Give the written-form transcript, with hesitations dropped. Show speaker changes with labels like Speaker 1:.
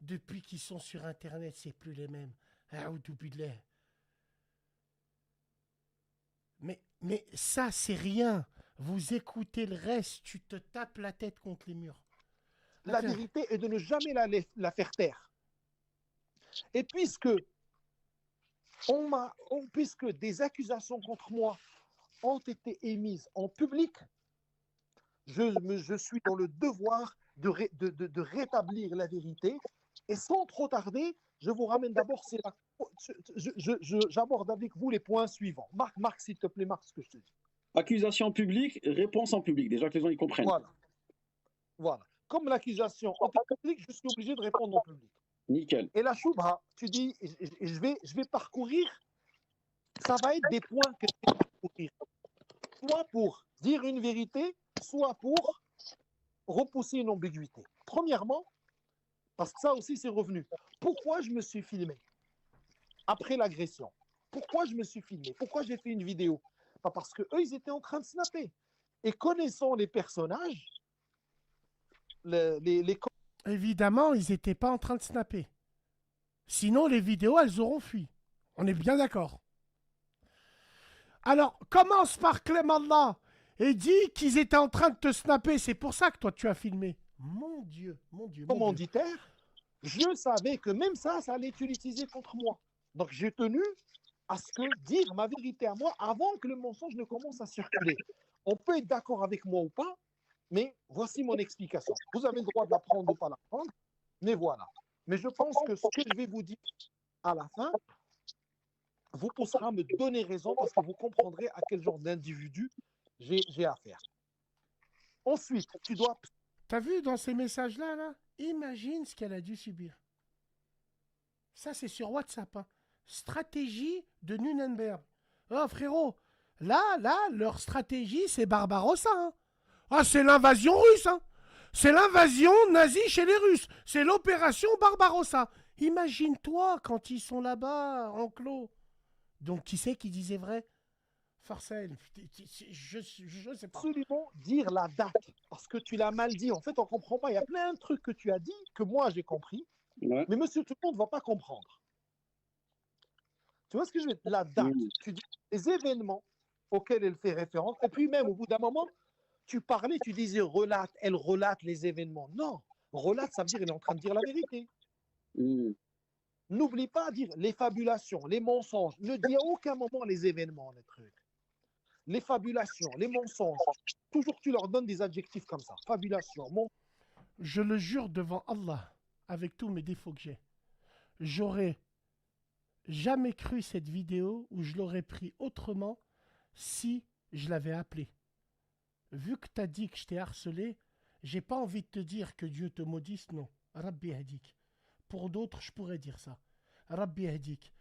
Speaker 1: Depuis qu'ils sont sur Internet, c'est plus les mêmes. Aoudou billah. Mais ça, c'est rien. Vous écoutez le reste, tu te tapes la tête contre les murs.
Speaker 2: La
Speaker 1: Attends.
Speaker 2: vérité est de ne jamais la faire taire. Et puisque des accusations contre moi ont été émises en public, je suis dans le devoir de rétablir la vérité. Et sans trop tarder, je vous ramène d'abord, j'aborde avec vous les points suivants. Marc, s'il te plaît, Marc, ce que je te dis.
Speaker 3: Accusation publique, réponse en public. Déjà que les gens ils comprennent.
Speaker 2: Voilà, voilà. Comme l'accusation en public, je suis obligé de répondre en public.
Speaker 3: Nickel.
Speaker 2: Et la choubha, tu dis, je vais parcourir, ça va être des points que je vais parcourir. Soit pour dire une vérité, soit pour repousser une ambiguïté. Premièrement, parce que ça aussi c'est revenu. Pourquoi je me suis filmé après l'agression? Pourquoi je me suis filmé? Pourquoi j'ai fait une vidéo? Pas parce que eux ils étaient en train de snapper. Et connaissant les personnages, les...
Speaker 1: Évidemment, ils n'étaient pas en train de snapper. Sinon, les vidéos, elles auront fui. On est bien d'accord. Alors, commence par Clément et dis qu'ils étaient en train de te snapper. C'est pour ça que toi, tu as filmé. Mon Dieu, mon Dieu, mon Dieu.
Speaker 2: commanditaires, je savais que même ça allait être utilisé contre moi. Donc j'ai tenu à ce que dire ma vérité à moi avant que le mensonge ne commence à circuler. On peut être d'accord avec moi ou pas, mais voici mon explication. Vous avez le droit de la prendre ou pas la prendre, mais voilà. Mais je pense que ce que je vais vous dire à la fin vous poussera à me donner raison parce que vous comprendrez à quel genre d'individu j'ai affaire. Ensuite, tu dois...
Speaker 1: T'as vu dans ces messages-là, là, imagine ce qu'elle a dû subir. Ça, c'est sur WhatsApp. Hein. Stratégie de Nunenberg. Oh, frérot, là, leur stratégie, c'est Barbarossa. Hein. Ah, c'est l'invasion russe. Hein. C'est l'invasion nazie chez les Russes. C'est l'opération Barbarossa. Imagine-toi quand ils sont là-bas, enclos. Donc, qui c'est qui disait vrai? Farcel, je sais pas.
Speaker 2: absolument dire la date parce que tu l'as mal dit. En fait, on ne comprend pas. Il y a plein de trucs que tu as dit que moi j'ai compris,
Speaker 3: Ouais.
Speaker 2: mais monsieur tout le monde ne va pas comprendre. Tu vois ce que je veux dire? La date.
Speaker 3: Mmh.
Speaker 2: Tu dis les événements auxquels elle fait référence. Et puis même au bout d'un moment, tu parlais, tu disais relate, elle relate les événements. Non, relate, ça veut dire qu'elle est en train de dire la vérité.
Speaker 3: Mmh.
Speaker 2: N'oublie pas de dire les fabulations, les mensonges. Ne dis à aucun moment les événements, les trucs. Les fabulations, les mensonges. Toujours tu leur donnes des adjectifs comme ça. Fabulation, mensonge.
Speaker 1: Je le jure devant Allah, avec tous mes défauts que j'ai. J'aurais jamais cru cette vidéo ou je l'aurais pris autrement si je l'avais appelé. Vu que tu as dit que je t'ai harcelé, j'ai pas envie de te dire que Dieu te maudisse, non. Rabbi Hadik. Pour d'autres, je pourrais dire ça. Rabbi Hadik.